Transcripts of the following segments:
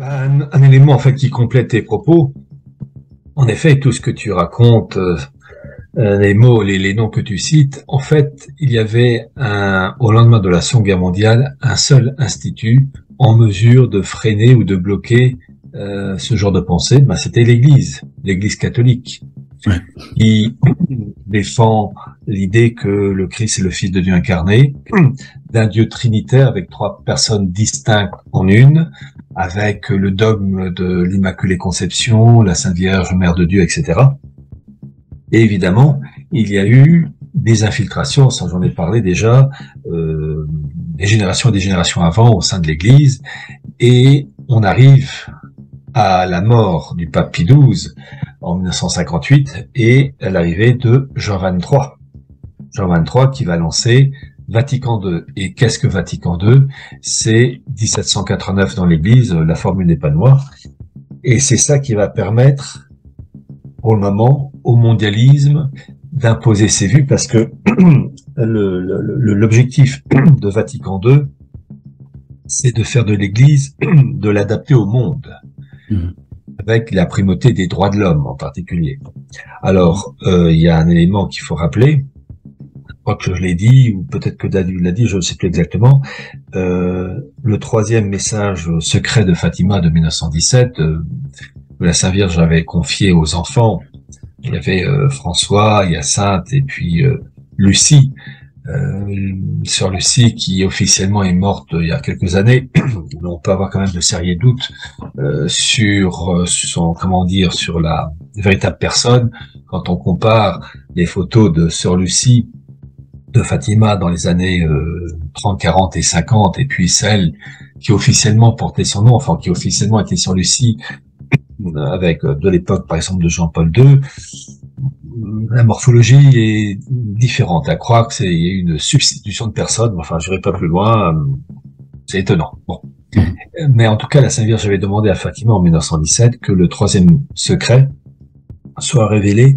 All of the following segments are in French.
Un élément en fait qui complète tes propos. En effet, tout ce que tu racontes, les mots, les noms que tu cites, en fait, il y avait au lendemain de la Seconde Guerre mondiale, un seul institut en mesure de freiner ou de bloquer ce genre de pensée. C'était l'Église catholique, Ouais. qui défend l'idée que le Christ est le Fils de Dieu incarné, d'un Dieu trinitaire avec trois personnes distinctes en une, avec le dogme de l'Immaculée Conception, la Sainte Vierge, Mère de Dieu, etc. Et évidemment, il y a eu des infiltrations, ça j'en ai parlé déjà, des générations et des générations avant au sein de l'Église, et on arrive à la mort du pape Pie XII en 1958 et à l'arrivée de Jean XXIII. Jean XXIII qui va lancer Vatican II. Et qu'est-ce que Vatican II? C'est 1789 dans l'Église, la formule n'est pas noire. Et c'est ça qui va permettre, pour le moment, au mondialisme d'imposer ses vues, parce que l'objectif de Vatican II, c'est de faire de l'Église, de l'adapter au monde, avec la primauté des droits de l'homme en particulier. Alors, il y a un élément qu'il faut rappeler, je crois que je l'ai dit, ou peut-être que David l'a dit, je ne sais plus exactement, le troisième message secret de Fatima de 1917, que la Sainte Vierge avait confié aux enfants. Il y avait François, Hyacinthe et puis Lucie, sœur Lucie qui officiellement est morte il y a quelques années. On peut avoir quand même de sérieux doutes sur son, comment dire, sur la véritable personne quand on compare les photos de sœur Lucie de Fatima dans les années 30, 40 et 50 et puis celle qui officiellement portait son nom, enfin qui officiellement était sœur Lucie avec de l'époque par exemple de Jean-Paul II. La morphologie est différente. À croire que il y a une substitution de personnes. Enfin, je n'irai pas plus loin. C'est étonnant. Bon. Mais en tout cas, la Sainte Vierge avait demandé à Fatima en 1917 que le troisième secret soit révélé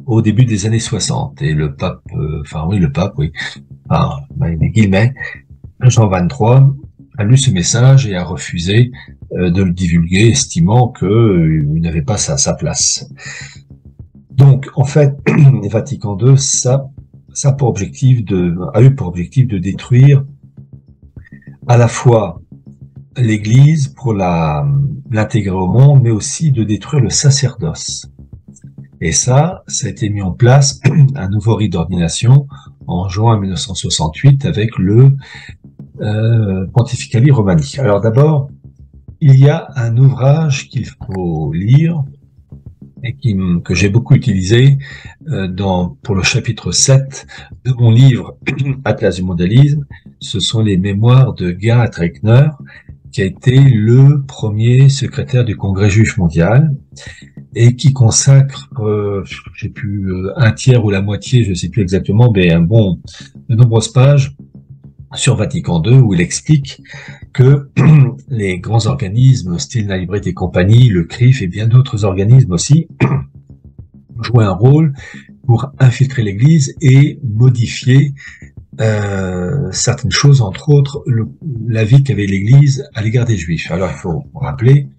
au début des années 60. Et le pape, des guillemets, Jean XXIII a lu ce message et a refusé de le divulguer, estimant qu'il n'avait pas sa place. Donc, en fait, Vatican II, a eu pour objectif de détruire à la fois l'Église pour l'intégrer au monde, mais aussi de détruire le sacerdoce. Et ça a été mis en place, un nouveau rite d'ordination, en juin 1968, avec le Pontificali Romani. Alors d'abord, il y a un ouvrage qu'il faut lire, et que j'ai beaucoup utilisé pour le chapitre 7 de mon livre Atlas du mondialisme. Ce sont les mémoires de Gerhard Reckner, qui a été le premier secrétaire du Congrès juif mondial et qui consacre, je sais plus, un tiers ou la moitié, je sais plus exactement, mais de nombreuses pages sur Vatican II où il explique que les grands organismes, style la Librairie et compagnie, le CRIF et bien d'autres organismes aussi, jouaient un rôle pour infiltrer l'Église et modifier certaines choses, entre autres l'avis qu'avait l'Église à l'égard des Juifs. Alors il faut rappeler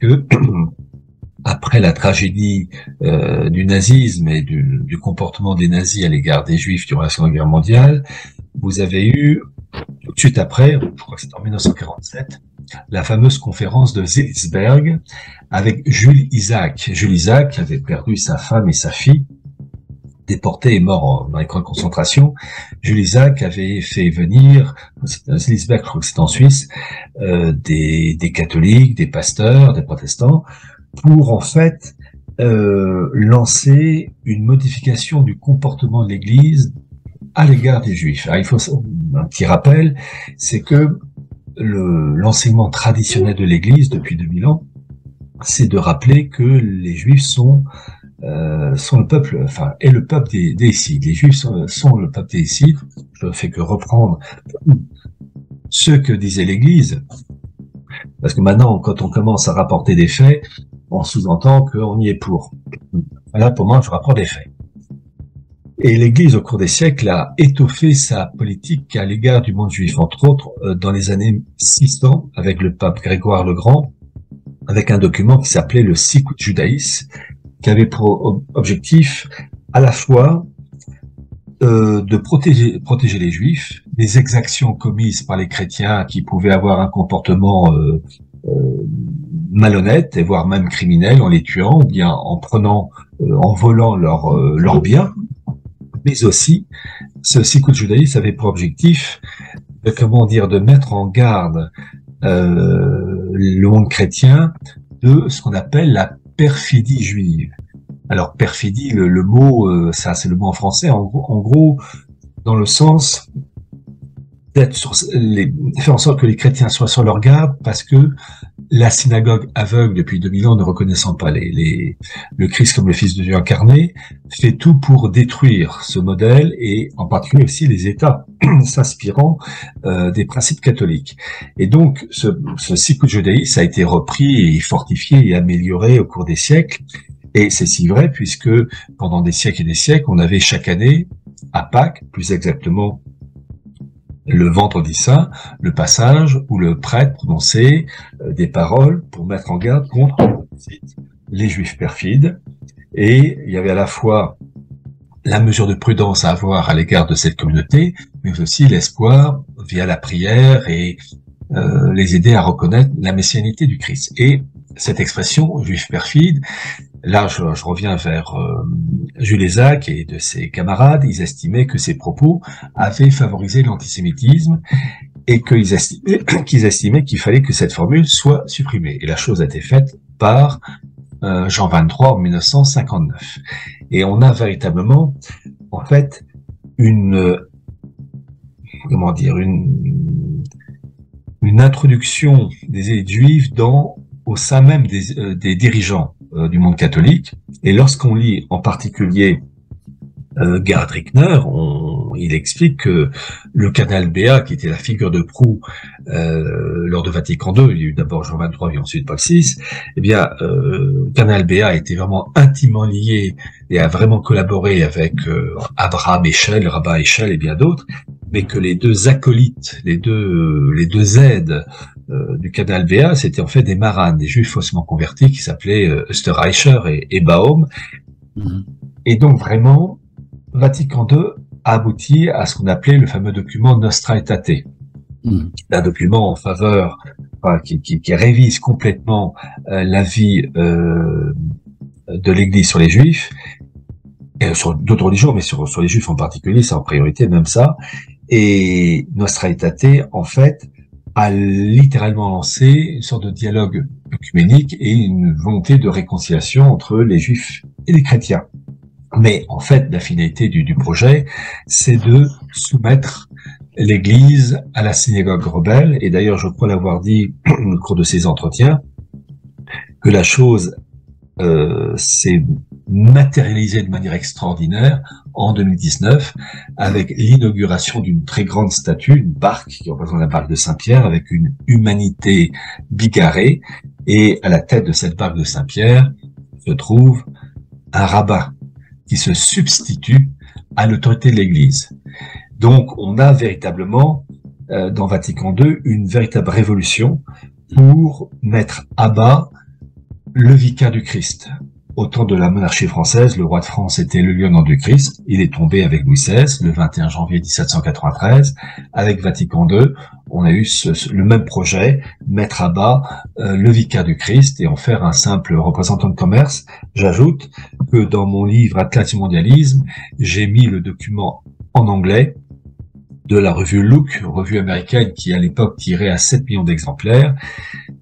que après la tragédie du nazisme et du comportement des nazis à l'égard des Juifs durant la Seconde Guerre mondiale, vous avez eu, tout de suite après, je crois que c'était en 1947, la fameuse conférence de Zeilsberg avec Jules Isaac. Jules Isaac avait perdu sa femme et sa fille, déporté et mort dans les camps de concentration. Jules Isaac avait fait venir, Zeilsberg, je crois que c'est en Suisse, des catholiques, des pasteurs, des protestants, pour en fait lancer une modification du comportement de l'Église à l'égard des Juifs. Alors, il faut un petit rappel, c'est que l'enseignement traditionnel de l'Église depuis 2000 ans, c'est de rappeler que les Juifs sont le peuple, est le peuple des Déicides. Les Juifs sont le peuple des Déicides. Je ne fais que reprendre ce que disait l'Église, parce que maintenant, quand on commence à rapporter des faits, on sous-entend qu'on y est pour. Là, pour moi, je rapporte des faits. Et l'Église, au cours des siècles, a étoffé sa politique à l'égard du monde juif, entre autres dans les années 600, avec le pape Grégoire le Grand, avec un document qui s'appelait le Sicut Judaïs, qui avait pour objectif à la fois de protéger les Juifs des exactions commises par les chrétiens qui pouvaient avoir un comportement malhonnête et voire même criminel en les tuant ou bien en prenant, en volant leurs biens, mais aussi ce Sicut Judaïs avait pour objectif de mettre en garde le monde chrétien de ce qu'on appelle la perfidie juive. Alors perfidie, le mot, ça c'est le mot en français, en gros dans le sens d'être faire en sorte que les chrétiens soient sur leur garde, parce que la synagogue aveugle depuis 2000 ans, ne reconnaissant pas le Christ comme le Fils de Dieu incarné, fait tout pour détruire ce modèle, et en particulier aussi les États, s'inspirant des principes catholiques. Et donc, ce Sicut Judaïs a été repris et fortifié et amélioré au cours des siècles. Et c'est si vrai puisque pendant des siècles et des siècles, on avait chaque année, à Pâques, plus exactement le vendredi saint, le passage où le prêtre prononçait des paroles pour mettre en garde contre les Juifs perfides. Et il y avait à la fois la mesure de prudence à avoir à l'égard de cette communauté, mais aussi l'espoir via la prière et les aider à reconnaître la messianité du Christ. Et cette expression, juif perfide, là je reviens vers Jules Lézac et de ses camarades, ils estimaient que ces propos avaient favorisé l'antisémitisme et qu'ils estimaient qu'il fallait que cette formule soit supprimée. Et la chose a été faite par Jean 23 en 1959. Et on a véritablement, en fait, une introduction des élites juives au sein même des dirigeants du monde catholique. Et lorsqu'on lit en particulier Gerhard Rickner, il explique que le canal Béat, qui était la figure de proue lors de Vatican II, il y a eu d'abord Jean 23 et ensuite Paul VI, eh bien, canal Béat était vraiment intimement lié et a vraiment collaboré avec Abraham Heschel, Rabbi Heschel et bien d'autres, mais que les deux acolytes, les deux aides du canal Béat, c'était en fait des maranes, des juifs faussement convertis qui s'appelaient Österreicher et Baum. Et donc vraiment, Vatican II a abouti à ce qu'on appelait le fameux document Nostra Aetate, un document en faveur, qui révise complètement la vie de l'Église sur les Juifs, et sur d'autres religions, mais sur les Juifs en particulier, c'est en priorité même ça. Et Nostra Aetate, en fait, a littéralement lancé une sorte de dialogue œcuménique et une volonté de réconciliation entre les Juifs et les chrétiens. Mais en fait, la finalité du projet, c'est de soumettre l'Église à la synagogue rebelle. Et d'ailleurs, je crois l'avoir dit au cours de ces entretiens, que la chose s'est matérialisée de manière extraordinaire en 2019 avec l'inauguration d'une très grande statue, une barque qui représente la barque de Saint-Pierre avec une humanité bigarrée. Et à la tête de cette barque de Saint-Pierre se trouve un rabbin qui se substitue à l'autorité de l'Église. Donc, on a véritablement, dans Vatican II, une véritable révolution pour mettre à bas le vicaire du Christ. Au temps de la monarchie française, le roi de France était le lieutenant du Christ. Il est tombé avec Louis XVI, le 21 janvier 1793. Avec Vatican II, on a eu le même projet, mettre à bas le vicaire du Christ et en faire un simple représentant de commerce. J'ajoute que dans mon livre Atlas du mondialisme, j'ai mis le document en anglais de la revue Look, revue américaine qui à l'époque tirait à 7 millions d'exemplaires.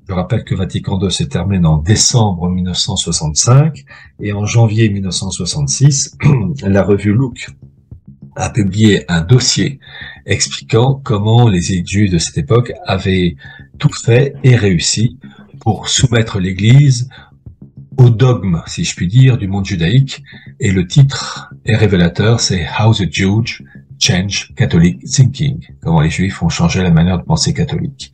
Je rappelle que Vatican II se termine en décembre 1965 et en janvier 1966, la revue Look a publié un dossier expliquant comment les élites juives de cette époque avaient tout fait et réussi pour soumettre l'Église au dogme, si je puis dire, du monde judaïque. Et le titre est révélateur, c'est How the Jews Change Catholic Thinking, comment les Juifs ont changé la manière de penser catholique.